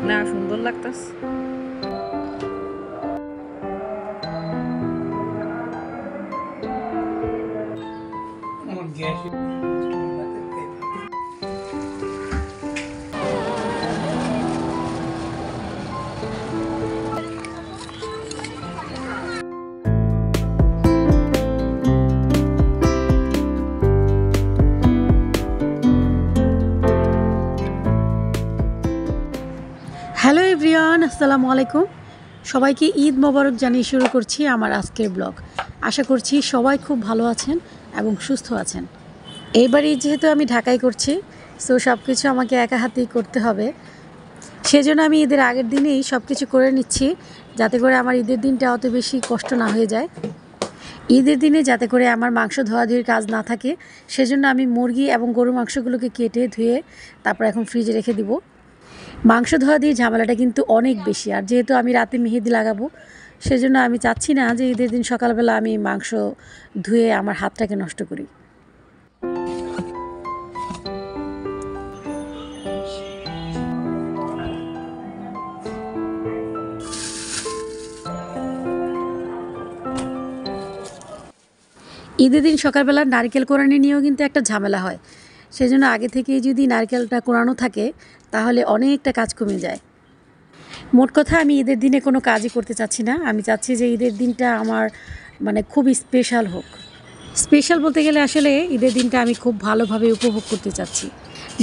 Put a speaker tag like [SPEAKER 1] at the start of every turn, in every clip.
[SPEAKER 1] না সুন্দর লাগতাছে।
[SPEAKER 2] আমার গ্যাস
[SPEAKER 3] হ্যালো এভরিওয়ান, আসসালামু আলাইকুম। সবাইকে ঈদ মোবারক জানিয়ে শুরু করছি আমার আজকের ব্লগ। আশা করছি সবাই খুব ভালো আছেন এবং সুস্থ আছেন। এইবারই যেহেতু আমি ঢাকায় করছি, সো সব কিছু আমাকে একা হাতেই করতে হবে। সেজন্য আমি ঈদের আগের দিনেই সব কিছু করে নিচ্ছি, যাতে করে আমার ঈদের দিনটা অত বেশি কষ্ট না হয়ে যায়। ঈদের দিনে যাতে করে আমার মাংস ধোয়াধুয়ির কাজ না থাকে, সেজন্য আমি মুরগি এবং গরু মাংসগুলোকে কেটে ধুয়ে তারপর এখন ফ্রিজে রেখে দিব। মাংস ধোয়া দিয়ে ঝামেলাটা কিন্তু অনেক বেশি, আর যেহেতু আমি রাতে মেহেদি লাগাবো, সেজন্য আমি চাচ্ছি না যে ঈদের দিন সকালবেলা আমি মাংস ধুয়ে আমার হাতটাকে নষ্ট করি। ঈদের দিন সকালবেলা নারকেল কোরানি নিয়েও কিন্তু একটা ঝামেলা হয়। সেজন্য আগে থেকেই যদি নারকেলটা কোরানো থাকে, তাহলে অনেকটা কাজ কমে যায়। মোট কথা, আমি ঈদের দিনে কোনো কাজই করতে চাচ্ছি না। আমি চাচ্ছি যে ঈদের দিনটা আমার খুব স্পেশাল হোক। স্পেশাল বলতে গেলে আসলে ঈদের দিনটা আমি খুব ভালোভাবে উপভোগ করতে চাচ্ছি,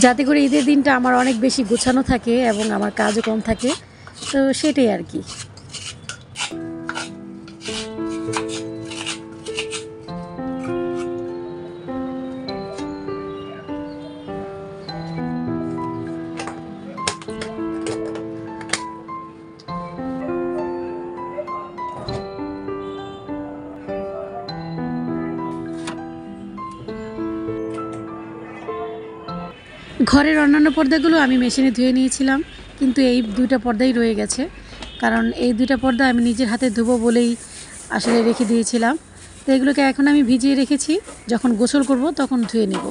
[SPEAKER 3] যাতে করে ঈদের দিনটা আমার অনেক বেশি গোছানো থাকে এবং আমার কাজও কম থাকে। তো সেটাই আর কি। ঘরের অন্যান্য পর্দাগুলো আমি মেশিনে ধুয়ে নিয়েছিলাম, কিন্তু এই দুইটা পর্দাই রয়ে গেছে। কারণ এই দুইটা পর্দা আমি নিজের হাতে ধুবো বলেই আসলে রেখে দিয়েছিলাম। তো এগুলোকে এখন আমি ভিজিয়ে রেখেছি, যখন গোসল করব তখন ধুয়ে নেব।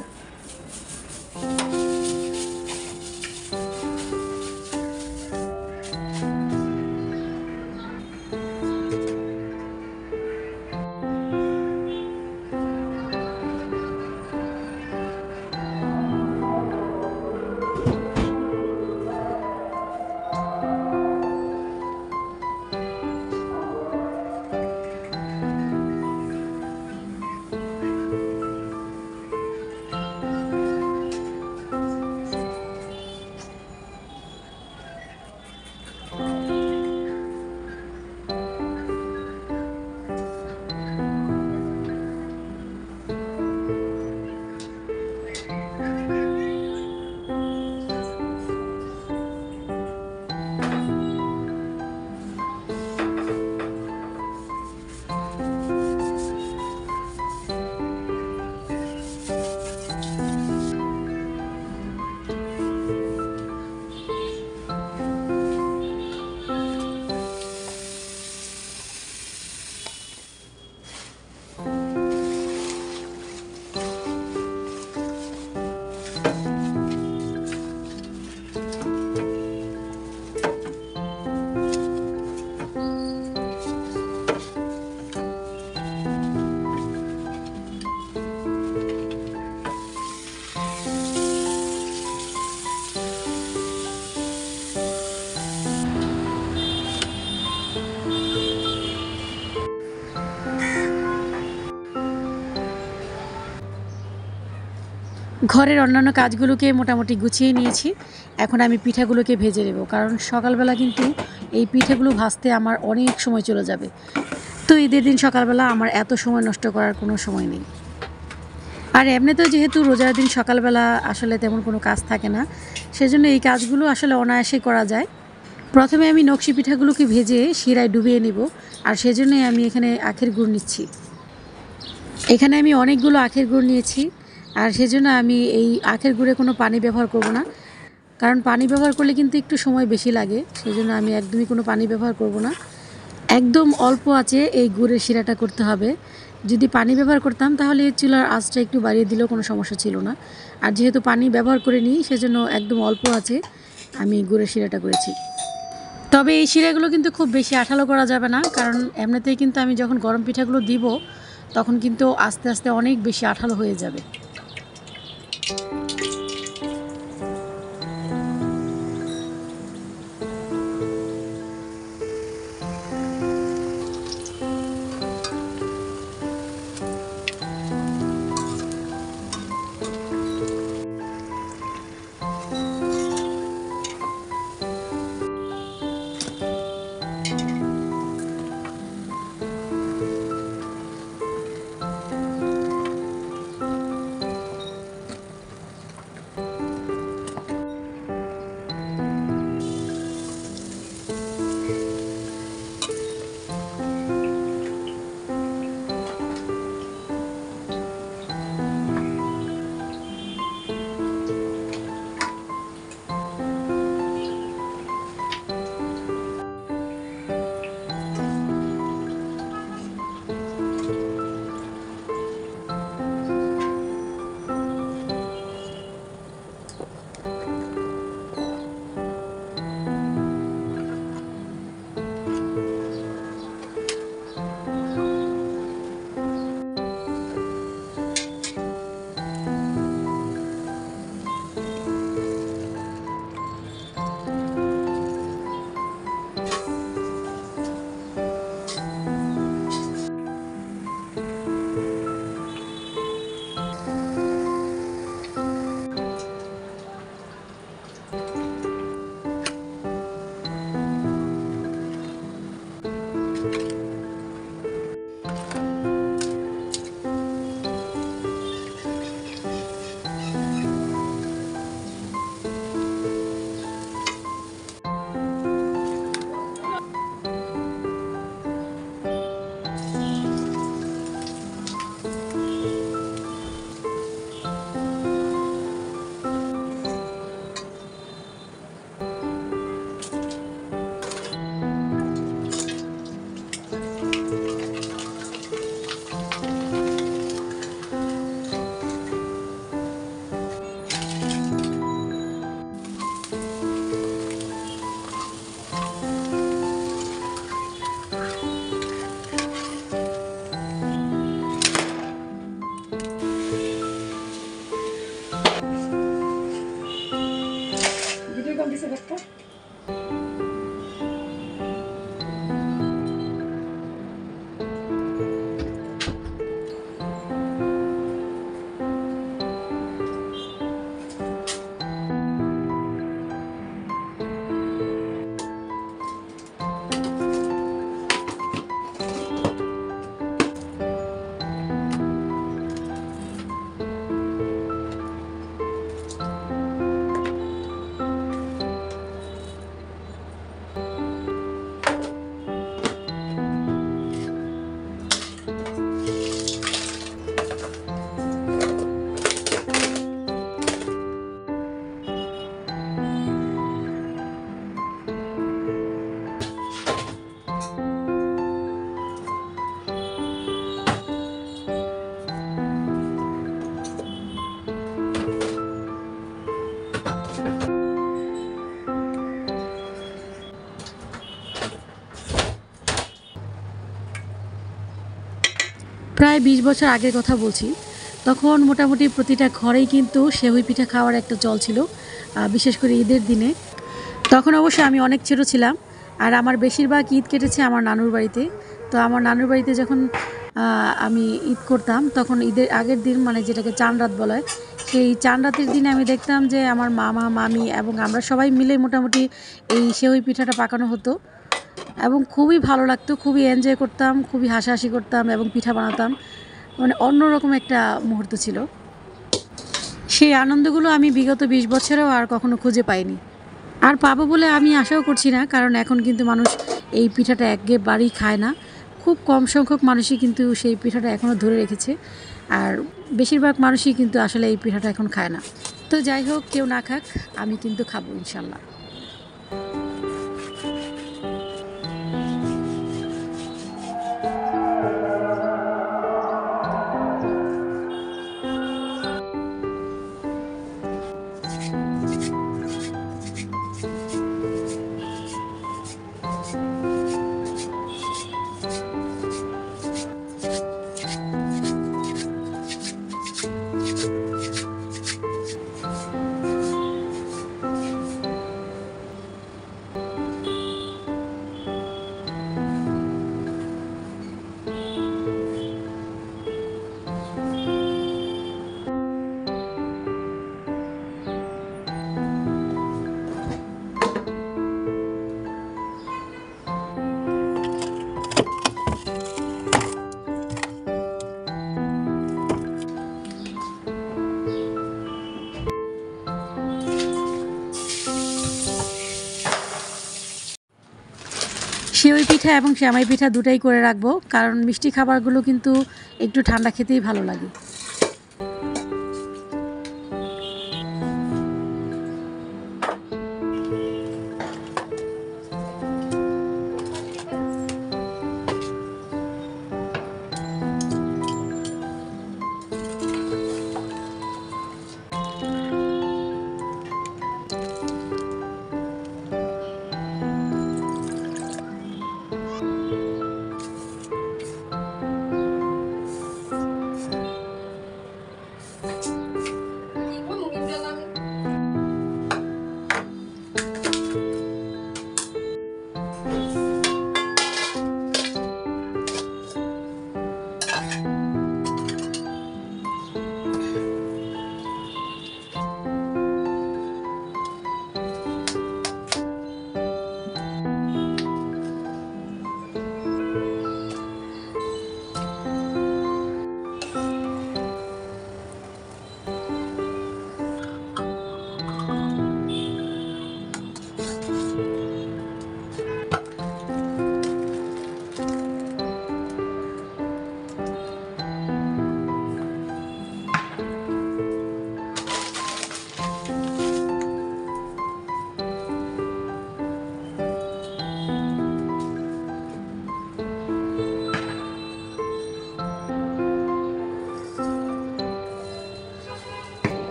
[SPEAKER 3] ঘরের অন্যান্য কাজগুলোকে মোটামুটি গুছিয়ে নিয়েছি। এখন আমি পিঠাগুলোকে ভেজে নেব, কারণ সকালবেলা কিন্তু এই পিঠাগুলো ভাজতে আমার অনেক সময় চলে যাবে। তো ঈদের দিন সকালবেলা আমার এত সময় নষ্ট করার কোনো সময় নেই। আর এমনিতেও যেহেতু রোজার দিন সকালবেলা আসলে তেমন কোনো কাজ থাকে না, সেজন্য এই কাজগুলো আসলে অনায়াসেই করা যায়। প্রথমে আমি নকশি পিঠাগুলোকে ভেজে শিরায় ডুবিয়ে নিব, আর সেজন্যই আমি এখানে আখের গুড় নিচ্ছি। এখানে আমি অনেকগুলো আখের গুড় নিয়েছি, আর সেজন্য আমি এই আখের গুড়ে কোনো পানি ব্যবহার করব না, কারণ পানি ব্যবহার করলে কিন্তু একটু সময় বেশি লাগে। সেজন্য আমি একদমই কোনো পানি ব্যবহার করব না। একদম অল্প আঁচে এই গুড়ের শিরাটা করতে হবে। যদি পানি ব্যবহার করতাম তাহলে চুলার আঁচটা একটু বাড়িয়ে দিলেও কোনো সমস্যা ছিল না। আর যেহেতু পানি ব্যবহার করে নিই, সেজন্য একদম অল্প আঁচে আমি গুড়ের শিরাটা করেছি। তবে এই শিরাগুলো কিন্তু খুব বেশি আঠালো করা যাবে না, কারণ এমনিতেই কিন্তু আমি যখন গরম পিঠাগুলো দিব তখন কিন্তু আস্তে আস্তে অনেক বেশি আঠালো হয়ে যাবে। প্রায় ২০ বছর আগের কথা বলছি। তখন মোটামুটি প্রতিটা ঘরেই কিন্তু সেহুই পিঠা খাওয়ার একটা চল ছিল, বিশেষ করে ঈদের দিনে। তখন অবশ্য আমি অনেক ছোটো ছিলাম, আর আমার বেশিরভাগ ঈদ কেটেছে আমার নানুর বাড়িতে। তো আমার নানুর বাড়িতে যখন আমি ঈদ করতাম, তখন ঈদের আগের দিন, মানে যেটাকে চান রাত বলা হয়, সেই চান রাতের দিনে আমি দেখতাম যে আমার মামা মামি এবং আমরা সবাই মিলে মোটামুটি এই সেহুই পিঠাটা পাকানো হতো, এবং খুবই ভালো লাগতো, খুবই এনজয় করতাম, খুবই হাসাহাসি করতাম এবং পিঠা বানাতাম। মানে অন্যরকম একটা মুহূর্ত ছিল। সেই আনন্দগুলো আমি বিগত ২০ বছরেও আর কখনো খুঁজে পাইনি, আর পাবো বলে আমি আশাও করছি না। কারণ এখন কিন্তু মানুষ এই পিঠাটা একেবারেই খায় না, খুব কম সংখ্যক মানুষই কিন্তু সেই পিঠাটা এখনও ধরে রেখেছে, আর বেশিরভাগ মানুষই কিন্তু আসলে এই পিঠাটা এখন খায় না। তো যাই হোক, কেউ না খাক, আমি কিন্তু খাবো ইনশাল্লাহ। সেওই পিঠা এবং সেমাই পিঠা দুটাই করে রাখবো, কারণ মিষ্টি খাবারগুলো কিন্তু একটু ঠান্ডা খেতেই ভালো লাগে।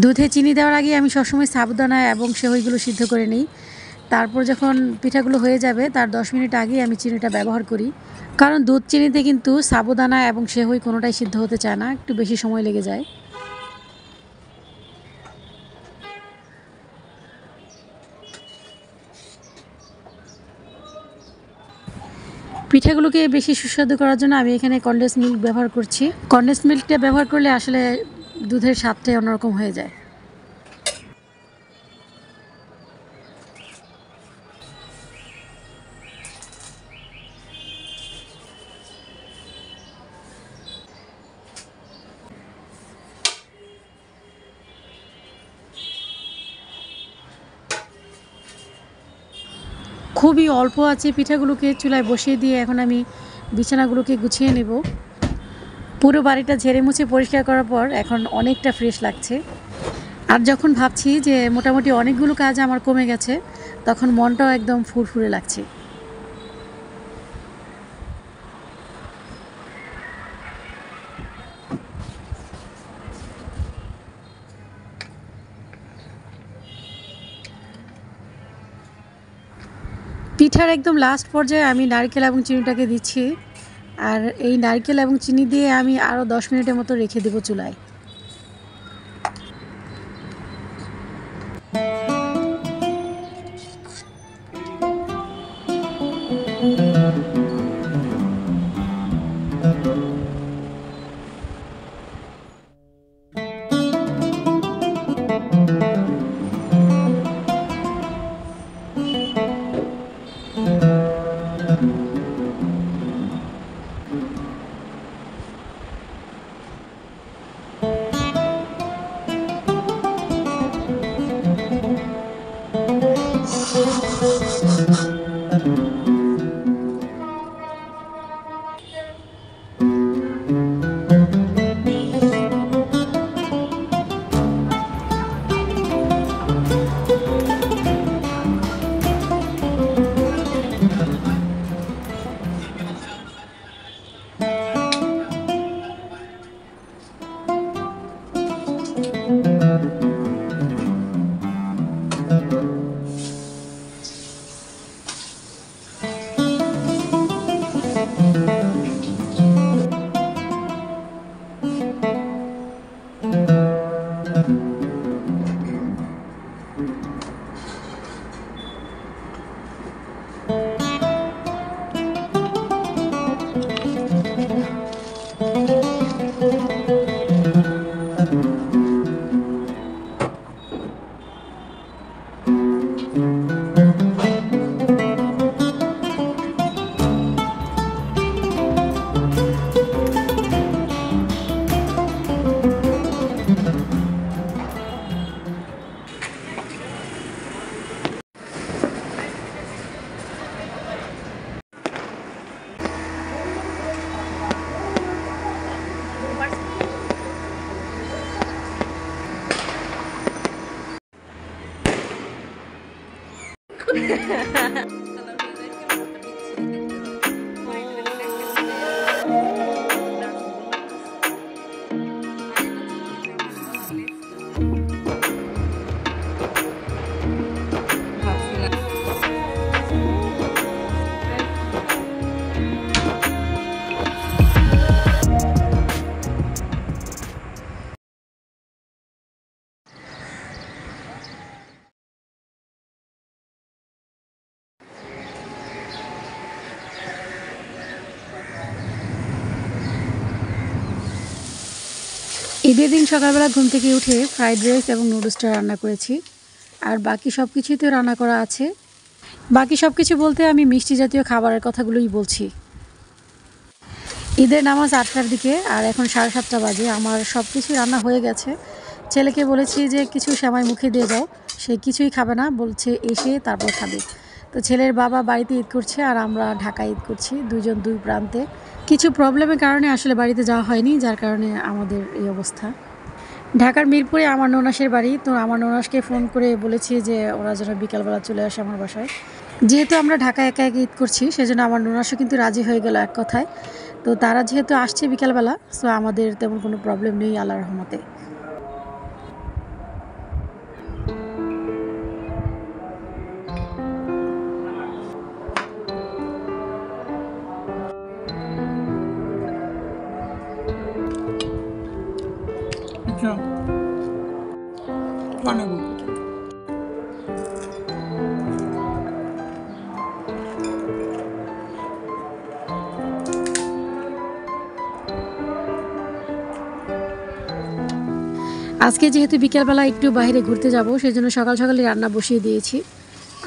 [SPEAKER 3] দুধে চিনি দেওয়ার আগে আমি সবসময় সাবুদানা এবং সেওইগুলো সিদ্ধ করে নিই। তারপর যখন পিঠাগুলো হয়ে যাবে তার 10 মিনিট আগে আমি চিনিটা ব্যবহার করি, কারণ দুধ চিনিতে কিন্তু সাবুদানা এবং সেওই কোনোটাই সিদ্ধ হতে চায় না, একটু বেশি সময় লেগে যায়। পিঠাগুলোকে বেশি সুস্বাদু করার জন্য আমি এখানে কনডেন্স মিল্ক ব্যবহার করছি। কনডেন্স মিল্কটা ব্যবহার করলে আসলে দুধের স্বাদটাই অন্যরকম হয়ে যায়। খুবই অল্প আছে পিঠাগুলোকে চুলায় বসিয়ে দিয়ে এখন আমি বিছানাগুলোকে গুছিয়ে নেব। পুরো বাড়িটা ঝেড়ে মুছে পরিষ্কার করার পর এখন অনেকটা ফ্রেশ লাগছে। আর যখন ভাবছি যে মোটামুটি অনেকগুলো কাজ আমার কমে গেছে, তখন মনটাও একদম ফুরফুরে লাগছে। পিঠার একদম লাস্ট পর্যায়ে আমি নারকেল এবং চিনিটাকে দিচ্ছি, আর এই নারকেল এবং চিনি দিয়ে আমি আরও 10 মিনিটের মতো রেখে দেবো চুলায়। ঈদের দিন সকালবেলা ঘুম থেকে উঠে ফ্রাইড রাইস এবং নুডলসটা রান্না করেছি। আর বাকি সব কিছুই তো রান্না করা আছে। বাকি সব কিছু বলতে আমি মিষ্টি জাতীয় খাবারের কথাগুলোই বলছি। ঈদের নামাজ 8টার দিকে, আর এখন 7:30 বাজে। আমার সব কিছু রান্না হয়ে গেছে। ছেলেকে বলেছি যে কিছু সেমাই মুখে দিয়ে দাও, সে কিছুই খাবে না, বলছে এসে তারপর খাবে। তো ছেলের বাবা বাড়িতে ঈদ করছে আর আমরা ঢাকায় ঈদ করছি, দুজন দুই প্রান্তে। কিছু প্রবলেমের কারণে আসলে বাড়িতে যাওয়া হয়নি, যার কারণে আমাদের এই অবস্থা। ঢাকার মিরপুরে আমার ননাসের বাড়ি। তো আমার ননাসকে ফোন করে বলেছি যে ওরা যেন বিকালবেলা চলে আসে আমার বাসায়। যেহেতু আমরা ঢাকায় একা একা ঈদ করছি, সেজন্য আমার ননাসও কিন্তু রাজি হয়ে গেল এক কথায়। তো তারা যেহেতু আসছে বিকালবেলা, সো আমাদের তেমন কোনো প্রবলেম নেই আল্লাহর রহমতে।
[SPEAKER 2] আচ্ছা, বানাবো।
[SPEAKER 3] আজকে যেহেতু বিকেলবেলা একটু বাইরে ঘুরতে যাব, সেজন্য সকাল সকালই রান্না বসিয়ে দিয়েছি।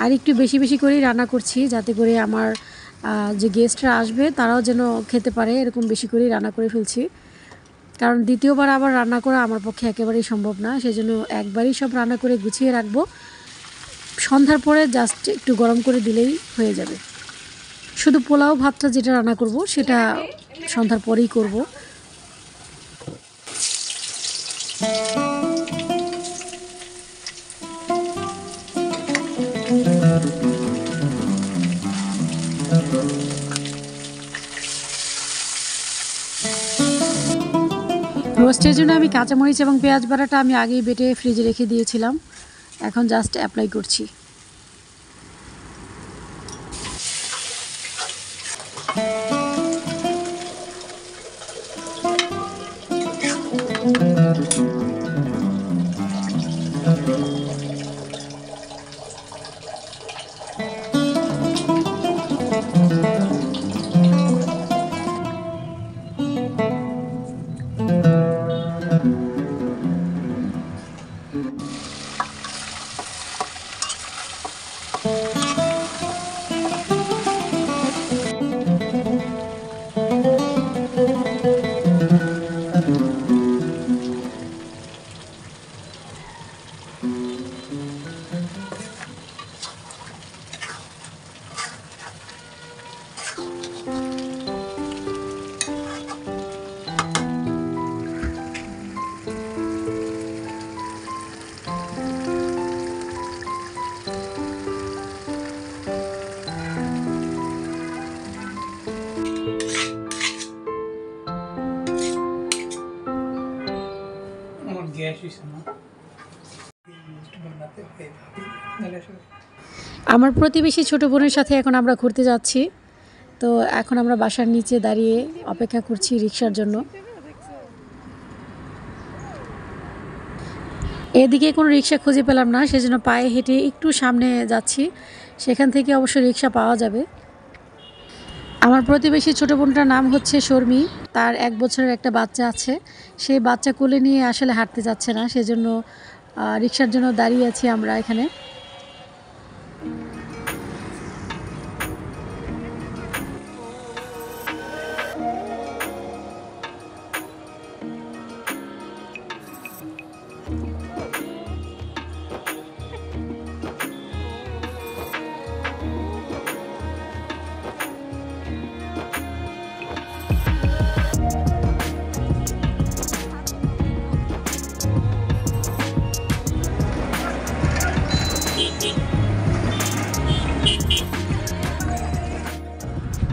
[SPEAKER 3] আর একটু বেশি বেশি করেই রান্না করছি, যাতে করে আমার যে গেস্টরা আসবে তারাও যেন খেতে পারে, এরকম বেশি করেই রান্না করে ফেলছি। কারণ দ্বিতীয়বার আবার রান্না করা আমার পক্ষে একেবারেই সম্ভব না, সেজন্য একবারই সব রান্না করে গুছিয়ে রাখবো। সন্ধ্যার পরে জাস্ট একটু গরম করে দিলেই হয়ে যাবে। শুধু পোলাও ভাতটা যেটা রান্না করব সেটা সন্ধ্যার পরেই করব। রোস্টের জন্য আমি কাঁচামরিচ এবং পেঁয়াজ বাটাটা আমি আগেই বেটে ফ্রিজে রেখে দিয়েছিলাম, এখন জাস্ট অ্যাপ্লাই করছি। আমার প্রতিবেশী ছোট বোনের সাথে এখন আমরা ঘুরতে যাচ্ছি। তো এখন আমরা বাসার নিচে দাঁড়িয়ে অপেক্ষা করছি রিক্সার জন্য। এদিকে কোনো রিক্সা খুঁজে পেলাম না, সেজন্য পায়ে হেঁটে একটু সামনে যাচ্ছি, সেখান থেকে অবশ্য রিক্সা পাওয়া যাবে। আমার প্রতিবেশী ছোট বোনটার নাম হচ্ছে শর্মি, তার 1 বছরের একটা বাচ্চা আছে। সেই বাচ্চা কোলে নিয়ে আসলে হাঁটতে যাচ্ছে না, সেজন্য রিক্সার জন্য দাঁড়িয়ে আছি আমরা এখানে।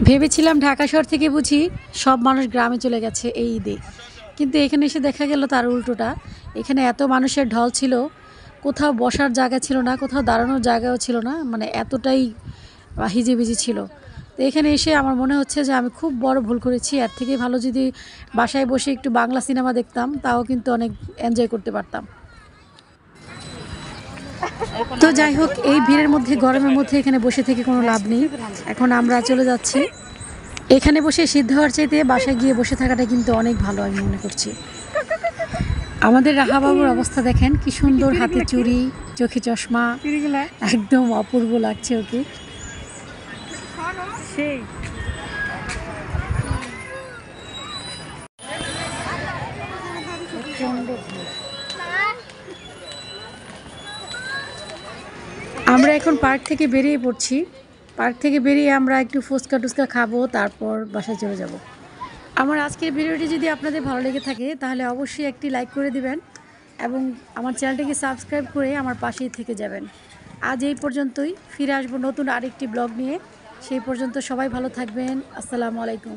[SPEAKER 3] ভেবেছিলাম ঢাকা শহর থেকে বুঝি সব মানুষ গ্রামে চলে গেছে এই ঈদে, কিন্তু এখানে এসে দেখা গেল তার উল্টোটা। এখানে এত মানুষের ঢল ছিল, কোথাও বসার জায়গা ছিল না, কোথাও দাঁড়ানোর জায়গাও ছিল না, মানে এতটাই হিজিবিজি ছিল। তো এখানে এসে আমার মনে হচ্ছে যে আমি খুব বড় ভুল করেছি। এর থেকে ভালো যদি বাসায় বসে একটু বাংলা সিনেমা দেখতাম, তাও কিন্তু অনেক এনজয় করতে পারতাম। তো যাই হোক, এই ভিড়ের মধ্যে, গরমের মধ্যে এখানে বসে থেকে কোনো লাভ নেই। এখন আমরা চলে যাচ্ছি। এখানে বসে সিদ্ধ হওয়ার চাইতে বাসায় গিয়ে বসে থাকাটা কিন্তু অনেক ভালো আমি মনে করছি। আমাদের রাহা বাবুর অবস্থা দেখেন, কি সুন্দর, হাতে চুড়ি, চোখে চশমা, একদম অপূর্ব লাগছে ওকে। আমরা এখন পার্ক থেকে বেরিয়ে পড়ছি। পার্ক থেকে বেরিয়ে আমরা একটু ফুচকা টুচকা খাবো, তারপর বাসায় চলে যাব। আমার আজকের ভিডিওটি যদি আপনাদের ভালো লেগে থাকে তাহলে অবশ্যই একটি লাইক করে দিবেন এবং আমার চ্যানেলটিকে সাবস্ক্রাইব করে আমার পাশেই থেকে যাবেন। আজ এই পর্যন্তই, ফিরে আসবো নতুন আরেকটি ব্লগ নিয়ে। সেই পর্যন্ত সবাই ভালো থাকবেন। আসসালামু আলাইকুম।